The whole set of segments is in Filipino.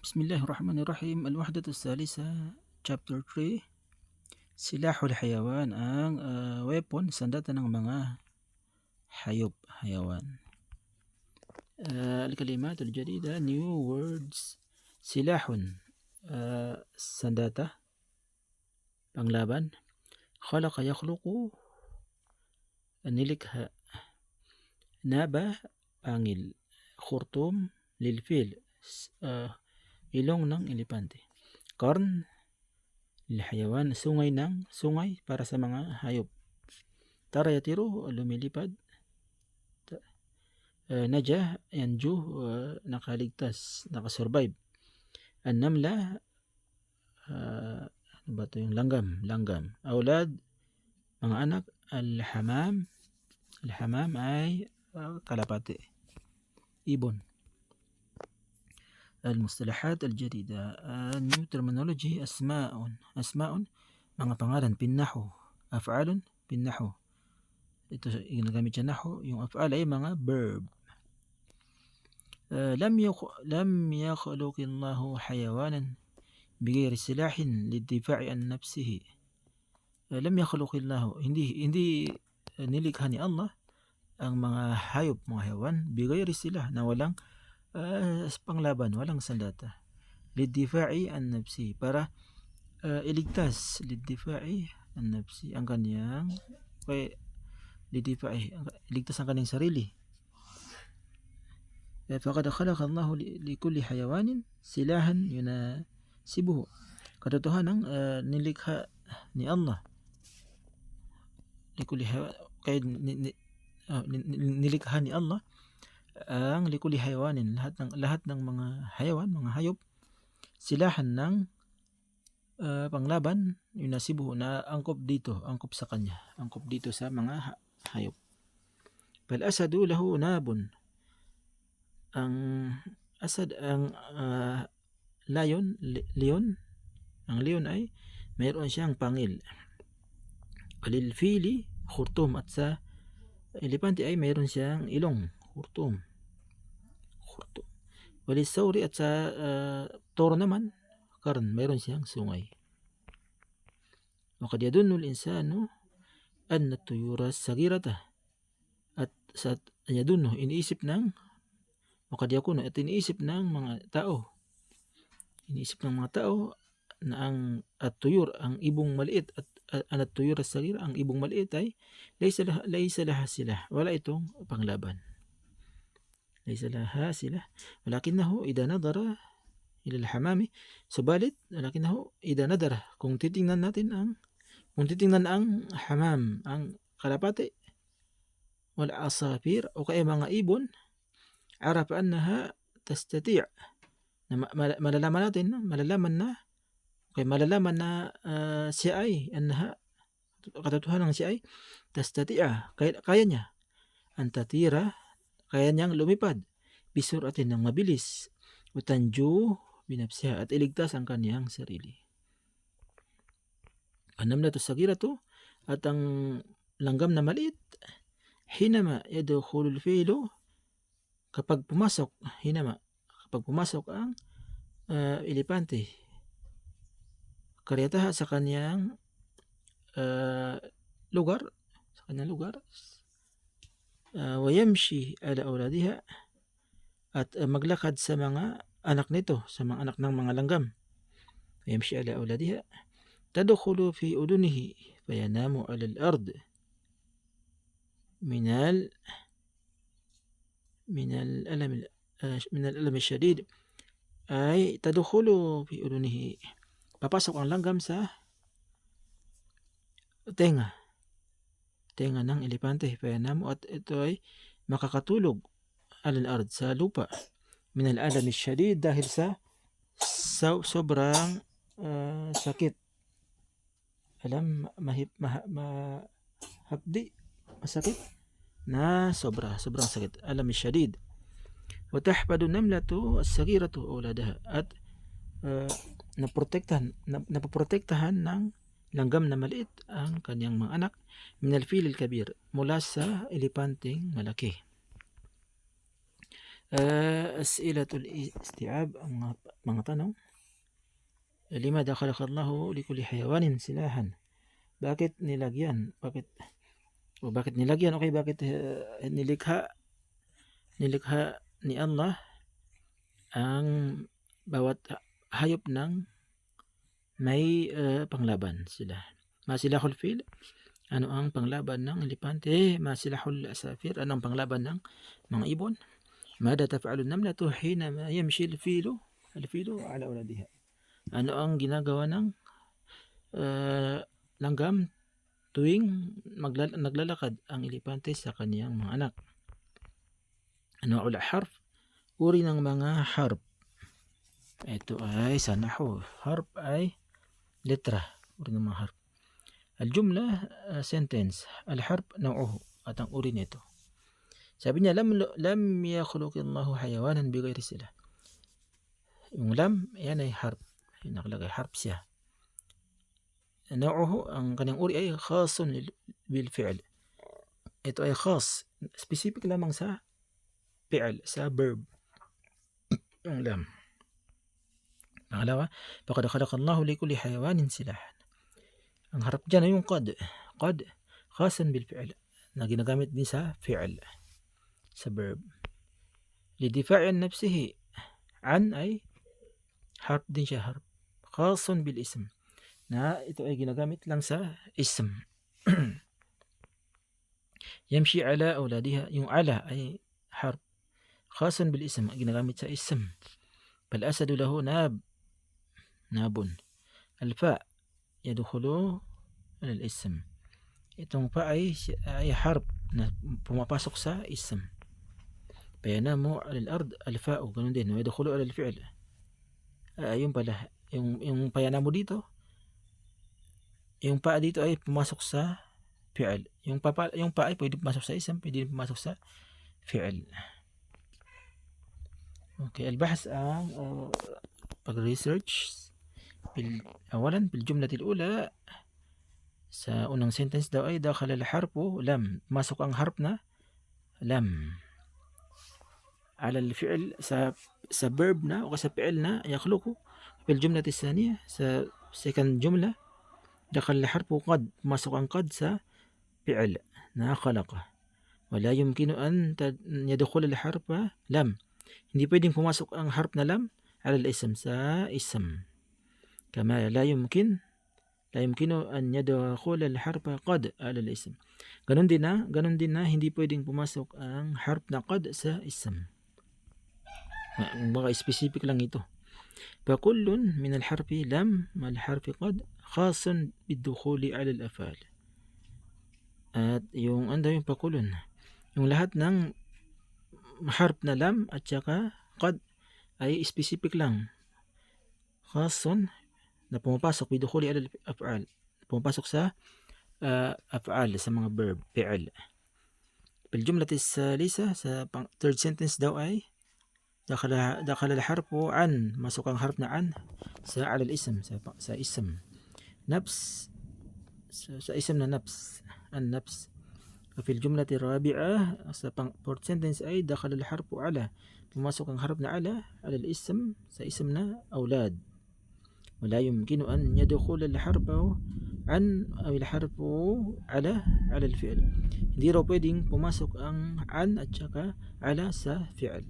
Bismillahirrahmanirrahim. Al-Wahdat al-Thalitha, Chapter 3, Silahul Hayawan, ang weapon, sandata ng mga hayop, hayawan. Al-Kalimat al-Jadida, new words. Silahun, sandata, panglaban. Khalaqa yakhluqu, nilikha. Naba, pangil. Khurtum, lilfil, ilong ng elepante. Qarn, lilhayawan, sungay para sa mga hayop. Tara yatiru, lumilipad. Najah, yanju, nakaligtas, nakasurvive. An-namla, ano ba ito yung langgam. Aulad, mga anak. Al-hamam ay kalapate, ibon. Al-mustalahat al-jadida, new terminology. Asma'un, mga pangalan. Pinnahu, af'alun, pinnahu. Ito ginagamit sa nahu. Yung af'al ay mga verb. lam yakhluqillahu hayawanan bighayri silahin liddifa'i an nafsihi. Lam yakhluqillahu, hindi nilikha ni Allah ang mga hayop, mga hayawan, bighayri silah, na walang panglaban, walang sandata. Liddifa'i an nafsi, para iligtas. Liddifa'i an nafsi, ang kanyang liddifa'i, iligtas ang kanyang sarili. Faqad khalaqa Allahu likulli hayawanin silahan yunasibuhu. Katotohanan, nilikha ni Allah likulli hayawan, kaya nilikha ni Allah ang likulli hayawanin, lahat ng mga hayawan, mga hayop, silahan ng panglaban, yunasibuhu, na angkop sa kanya, angkop dito sa mga hayop. Bal asadu lahu nabun, ang asad, ang leon, ang leon ay mayroon siyang pangil. Walil fili khurtum, at sa elepante ay mayroon siyang ilong, khurtum. Walil sawri, at sa toro naman, karn, mayroon siyang sungay. Waqad yadunnu al-insanu anna tuyura sagirata, at sa yadunnu, iniisip ng Wakad yakuna, at iniisip ng mga tao, na ang at-tuyur, ang ibong maliit, at at-tuyur as-sagira, ang ibong maliit ay laysa laha silah, wala itong panglaban. Laysa laha silah, walakinahu idha nadara ila al-hamami, subalit walakinahu idha nadara, kung titingnan ang hamam, ang kalapate, wal asafir, o kaya mga ibon, araf annaha tastati', malalaman na siya ay annaha, katotohanan siya ay tastati'a, kaya niya, antatira, kaya niyang lumipad, bisuratin, ng mabilis, utanju binafsiha, at iligtas ang kaniyang sarili. An-namlatu sagiratu, at ang langgam na maliit, hinama yadkhulul filu, kapag pumasok ang elepante, karyataha, sa kanyang lugar, wayamshi ala awladiha, at maglakad sa mga anak nito, sa mga anak ng mga langgam. Wayamshi ala awladiha, tadkhulu fi udunihi fayanamu ala al-ard min al-alam al-shadid, ay tadkhulu fi udunihi, papasok ang langgam sa tenga ng elepante, fayanamu, at ito ay makakatulog, al-ard, sa lupa, min al-alam al-shadid, dahil sa sobrang sakit. Alam, mahapdi, masakit, na sobrang sakit, alam al-shadid. Wa tahfadu namlatu as-sagiratu awladaha, at napoprotektahan ng langgam na maliit ang kanyang mga anak, min al-fil al-kabir, mula sa elepanteng malaki. As'ilatul isti'ab, ang mga tanong. Limadha khalaqallahu likulli hayawanin silahan? Bakit nilagyan? Bakit nilagyan? Okay, bakit nilikha ni Allah ang bawat hayop ng may panglaban sila? Masilahul fil, ano ang panglaban ng elepante? Masilahul asafir, ano ang panglaban ng mga ibon? Mada taf'alu namlatu hinama yamshi al-filu ala uladiha? Ano ang ginagawa ng langgam tuwing naglalakad ang elepante sa kaniyang mga anak? Anwa'ul harf, uri ng mga harp. Ito ay sa nahwu. Harp ay letra, uri ng mga harp. Al-jumla, sentence. Al-harp naw'uhu, at ang uri nito. Sabi niya, lam yakhluqillahu hayawanan bighayri sila. Yung lam, yan ay harp. Yung nakalagay, harp siya. Naw'uhu, ang kanyang uri ay khasun bil fi'l. Ito ay khas, specific lamang sa fi'l, sa verb. Yung lam. Pangalawa, faqad khalaqallahu likulli hayawanin silahan. Ang harap dyan ay yung qad. Qad, khasan bil fi'l, na ginagamit din sa fi'l, sa verb. Lidifa'in nafsihi, an ay harp din siya, harp. Khasun bil ism, na ito ay ginagamit lang sa ism. Yamshi ala awladiha, yung ala ay harp. Khasun bil ism, ginagamit sa ism. Pal asadu lahu nabun. Al-fa yadkhulu al-ism. Itong fa ay harp na pumapasok sa ism. Payanamu al-ard al-fa'u, ganun din, yadkhulu al-fi'l. Yung pala, yung payanamu dito, yung pa dito ay pumasok sa fi'l. Yung pa ay pwede pumasok sa ism, pwede pumasok sa fi'l. Okay, al-bahs ang pag-research. Awalan, bil jumlatil ula, sa unang sentence daw ay dakhala al-harfu lam, masok ang harf na lam ala al-fi'l, sa verb na o sa fi'l na yakhluqu. Bil jumlati thaniya, sa second jumla, dakhala al-harfu qad, masok ang qad sa fi'l na khalaqa. Wala yumkinu an yadkhul al-harfa lam, hindi pwedeng pumasok ang harf na lam ala al-ism, sa ism. Kama la yumkinu an yadkhul al-harfa qad ala al-ism. Ganun din na hindi pwedeng pumasok ang harf na qad sa ism. Baka specific lang ito. Fa kullun min al-harfi lam mal harfi qad khasun bid-dukhuli ala al-af'al. At yung pa kullun, yung lahat ng harf na lam at saka qad ay specific lang. Khasun, na pumapasok bidukhuli ala al-af'al, pumapasok sa af'al, sa mga verb, fi'l. Bil jumlati salisa, sa third sentence daw ay dakhala al-harfu an, masok ang harf na an sa ala al-ism, sa ism. Nafs, sa ism na nafs, an-nafs. Fil jumlati rabi'ah, sa fourth sentence ay dakhala al-harfu ala, pumasok ang harf na ala al-ism, sa ism na awlad. Wala yumkinu an yadkhul al-harfu an aw al-harfu ala al-fi'l. Hindi raw pwedeng pumasok ang an at saka ala sa fi'l.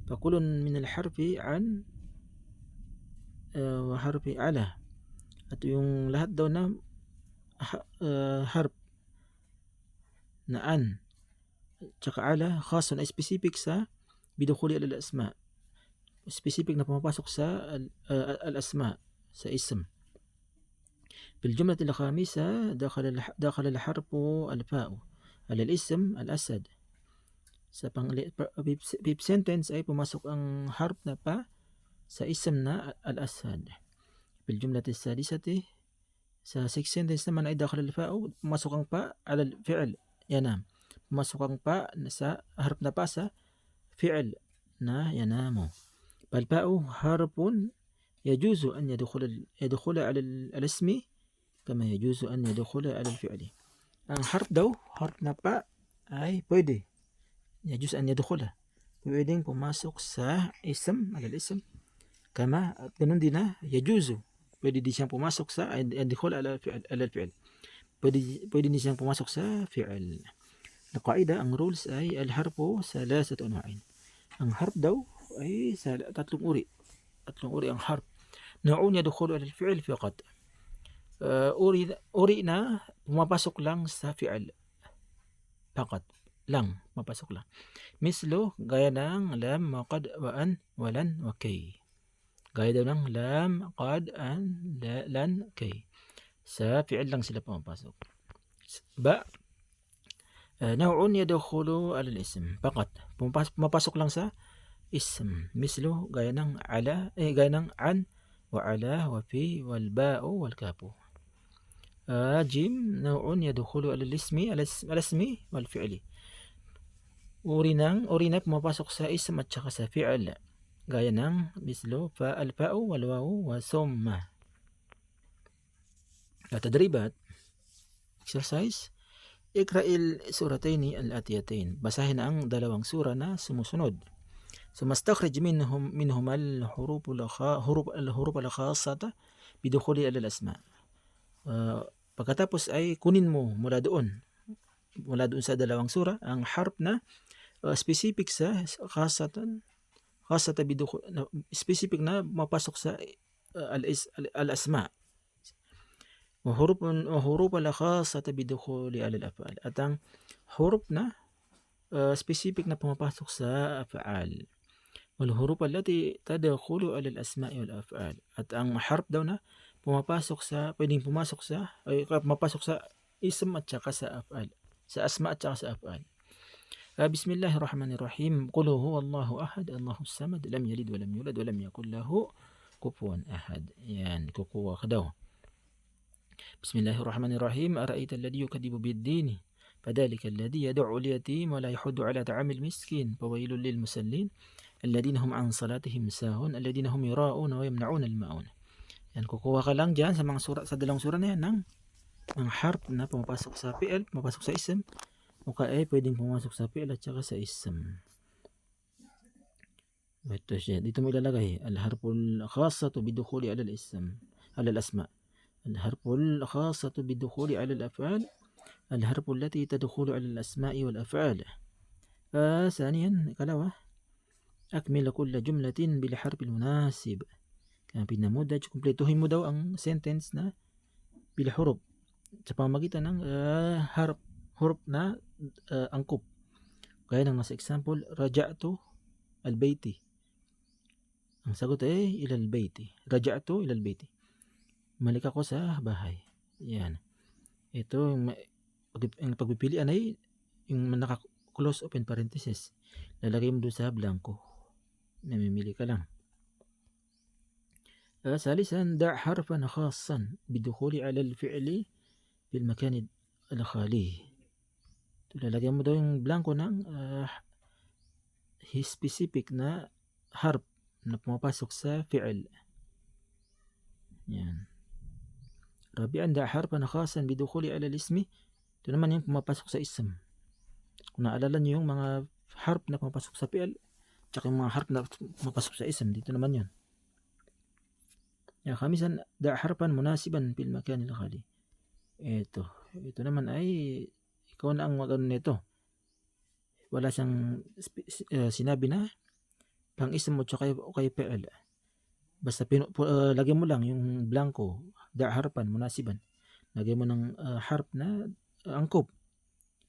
Fakulun min al-harfi an wa harfi ala. At yung lahat daw na harf na an at saka ala, khasun ay specific sa bidukhuli ala al-asma, specific na pumapasok sa al-asma, sa ism. Bil jumlatil khamisa, dakhala al-harfu al-fa'u ala al-ism al-asad. Sa fifth sentence ay pumasok ang harf na pa sa ism na al-asad. Bil jumlatil sadisati, sa sixth sentence naman ay dakhala al-fa'u, pumasok ang pa ala al-fi'l, yanam, pumasok ang pa sa harf na pa sa fi'l na yanamu. فالفاء حرف يجوز أن يدخل على الاسم كما يجوز أن يدخل على الفعل. Ang harf daw, harf na pa ay pwede, يجوز أن يدخل pwedeng pumasok sa ism, alal ism. Kama, at ganun din na, yajuzu. Pwede din siyang pumasok sa, ad-dukhul alal fi'l. Pwede din siyang pumasok sa fi'l. Na qaida, ang rules ay al-harfu salasatu anwa'in. Ang harf daw ay tatlong uri. Tatlong uri ang harf. Nau'n yadkhulu alal fi'l faqat. Uri na pumapasok lang sa fi'l. Faqat. Lang, mapasok lang. Mislo, gaya ng lam, maqad, wa an, walan, wa kay. Gaya daw ng lam, qad, an, lan, kay. Sa fi'il lang sila pumapasok. Ba, naw'un yadkhulu alal ism. Faqat. Pumapasok lang sa ism. Mislo, gaya ng ala, gaya ng an, wa ala, wa fi, wal ba'u, wal kapu. Jim, naw'un yadkhulu alal ismi, wal fi'li. Uri na pumapasok sa ism at saka sa fi'il. Gaya ng mislo fa al-fa'u wal wawu wa summa. Tadribat. Exercise. Ikra'il surataini al-atiyatayn. Basahin ang dalawang sura na sumusunod. Sumastakhrij minhum al-huruf al-khassata bidukhuli al-asma. Pagkatapos ay kunin mo mula doon sa dalawang sura ang harf na specific sa specific na mapasok sa al-asma. Huruf al-khassata bidukhuli al-af'al. At ang huruf na specific na pumapasok sa af'al. Wal huruf allati tadkhulu al-asma'i wal af'al. At ang harf daw na pwedeng pumasok sa ism at saka sa af'al. Sa asma at saka sa af'al. Bismillahirrahmanirrahim. Qul huwallahu ahad, Allahus samad, lam yalid wa lam yulad wa lam yakul lahu kufuwan ahad. Yan, kukuha ka daw. Bismillahirrahmanirrahim. Ara'aita alladhi yukadibu bid-din, fadhalika alladhi yad'u al-yatim wa la yahuddu ala ta'amil miskin, fawailul lil musallin alladhina hum an salatihim sahun alladhina hum yura'una wa yamna'una al-ma'un. Yan, kukuha ka lang diyan sa mga sura, sa dalawang sura na yan ng harf na pumapasok sa fi'il, pumapasok sa ism. O kaya pwedeng pumasok sa fi'il at saka sa ism. Ito siya. Dito mo ilalagay. Al-harful khassatu bidukhuli alal ism. Alal asma. Al-harful khassatu bidukhuli alal af'al. Al-harful lati tadkhulu alal asma'i wal af'al. ثانيا kalawa. Akmil kulla jumlatin bil harfil munasib. Kaya pinamudaj, kumpletuhin mo daw ang sentence na bil huruf. Sa pamamagitan ng huruf na angkop. Gaya ng nasa example, raja'tu al-bayti. Ang sagot ay ilal bayti. Raja'tu ilal bayti. Balik ako sa bahay. Yan. Ito, yung pagpipilian ay yung naka-close open parenthesis. Lalagay mo doon sa blanco. Namimili ka lang. ثالثا دع حرفا خاصا بدخول على الفعل في المكان الخالي. Lalagyan mo daw yung blanco ng specific na harf na pumapasok sa fi'il. Yan. Rabi'an, da harfan khasan bidukhuli ala al-ismi. Ito naman yung pumapasok sa ism. Kung naalala nyo yung mga harf na pumapasok sa fi'il, tsaka yung mga harf na pumapasok sa ism, dito naman yun. Khamisan, da harfan munasiban fil makan al-khali. Ito naman ay ikaw na ang magano nito. Wala siyang sinabi na pang ism mo tsaka kay fi'il. Basta lagyan mo lang yung blanco, da harfan munasiban. Lagyan mo ng harf na angkop.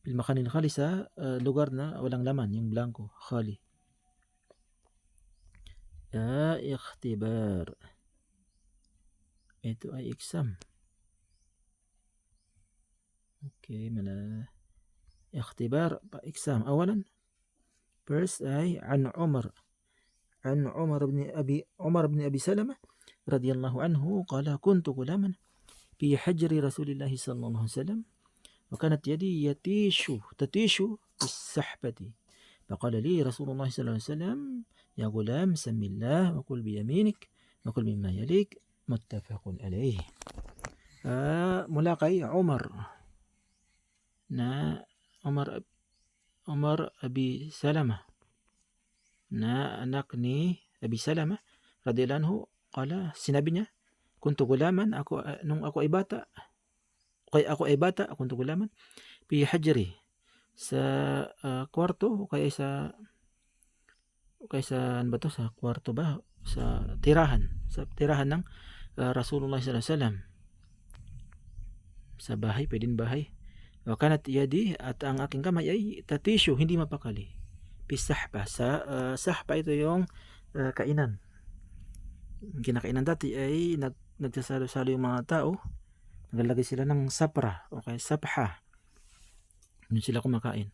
Fil makan al-khali, sa lugar na walang laman, yung blanco, khali. Ikhtibar. Ito ay exam. Okay, اختبار exam. أولا first أي عن عمر بن أبي سلمة رضي الله عنه قال كنت غلاما في حجر رسول الله صلى الله عليه وسلم وكانت يدي تتيش بالسحبة فقال لي رسول الله صلى الله عليه وسلم يا غلام سم الله وكل بيمينك وكل مما يليك متفق عليه. Mula kay Umar na Umar Abi Salama na anak ni Abi Salamah radhiyallahu anhu, sinabi niya, "Kuntu gulaman, nung ako ay bata, kuntu gulaman, fi hajri, sa kwarto ano ba 'to, sa kwarto ba, sa tirahan ng Rasulullah sallallahu alaihi wasallam, sa bahay, puwedeng bahay. Wa kanat yadi, at ang aking kamay ay tatisyu, hindi mapakali, fi sahpa, sa sahpa, ito yung kainan. Kinakainan dati ay nagsasalo-salo yung mga tao, naglalagay sila ng sapra o kaya sapha, doon sila kumakain.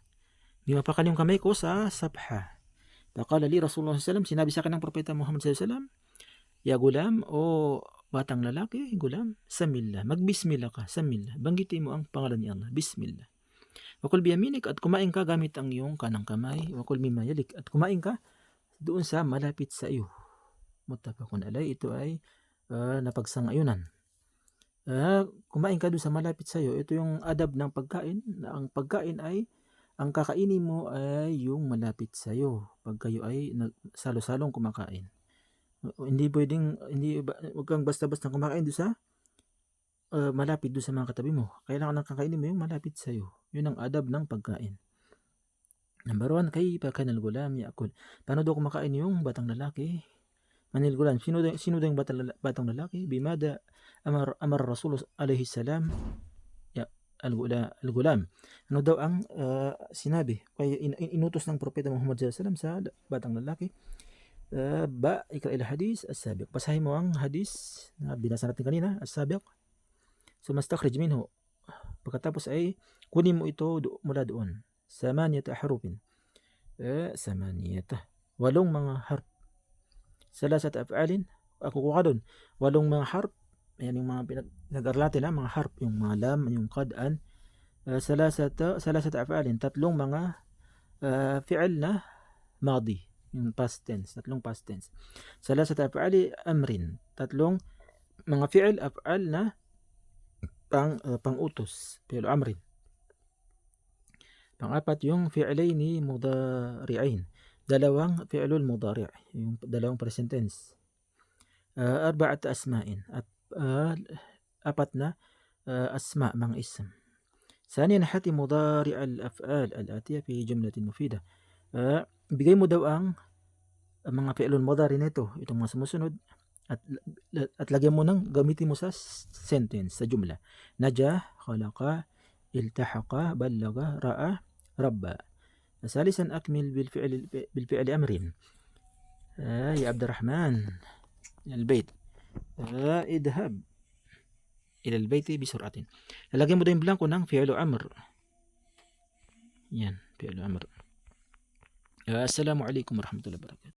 Hindi mapakali yung kamay ko sa sapha. Faqala li Rasulullah sallallahu alaihi wasallam, sinabi sa akin ng Propeta Muhammad sallallahu alaihi wasallam, "Ya gulam, o batang lalaki, gulam, samillah, magbismillah ka, samillah, banggitin mo ang pangalan ni Allah, bismillah. Wakul biyaminik, at kumain ka gamit ang iyong kanang kamay. Wakul mimma yalik, at kumain ka doon sa malapit sa iyo." Muttafaqun alay, ito ay napagsang-ayunan. Kumain ka doon sa malapit sa iyo, ito yung adab ng pagkain, na ang pagkain ay, ang kakainin mo ay yung malapit sa iyo pag kayo ay salo-salong kumakain. Hindi pwedeng, huwag kang basta-basta kumakain doon sa malapit doon sa mga katabi mo. Kailangan ang kakainin mo yung malapit sa iyo. Yun ang adab ng pagkain. Number 1, kayfa kana al-gulam ya'kul. Paano daw kumakain yung batang lalaki? Manil gulam, sino daw yung batang lalaki? Bimada amar Rasul alaihi salam ya al-gulam. Ano daw ang sinabi, kaya inutos ng Propeta Muhammad sallallahu alaihi wasallam sa batang lalaki? Ikra ila hadis as-sabiq. Basahin mo ang hadis na binasa natin kanina, as-sabiq. Sumastakhrij minhu. Pagkatapos ay kunin mo ito mula doon. Samaniyata harufin. Walong mga harf. Salasat af'alin. Kukuha ka doon. Walong mga harf. Ayan yung mga pinag-aralan natin, mga harf. Yung mga lam, yung qad'an. Salasat af'alin. Tatlong mga fi'al na madi. Yung past tense. Tatlong past tense. Salasat af'ali amrin. Tatlong mga fi'al af'al na pang-utos. Fi'al amrin. Pang-apat yung fi'alaini mudari'ain. Dalawang fi'lul mudari', yung dalawang present tense. Arba'at asma'in, at apat na asma', mga ism. Saniyan, hati mudari' al-af'al al-atiya fi jumlatin mufida. Bigay mo daw ang mga fi'lul mudari' nito, itong mga sumusunod, at lagyan mo gamitin mo sa sentence, sa jumla. Najah, khalaqa, iltahaqa, ballaga, ra'a, rabba. ثالثا أكمل بالفعل أمر. يا عبد الرحمن البيت. اذهب إلى البيت بسرعة. lalagyan mo din blanco ng fi'l amr. Yan, fi'l amr. Assalamu alaikum warahmatullahi wabarakatuh.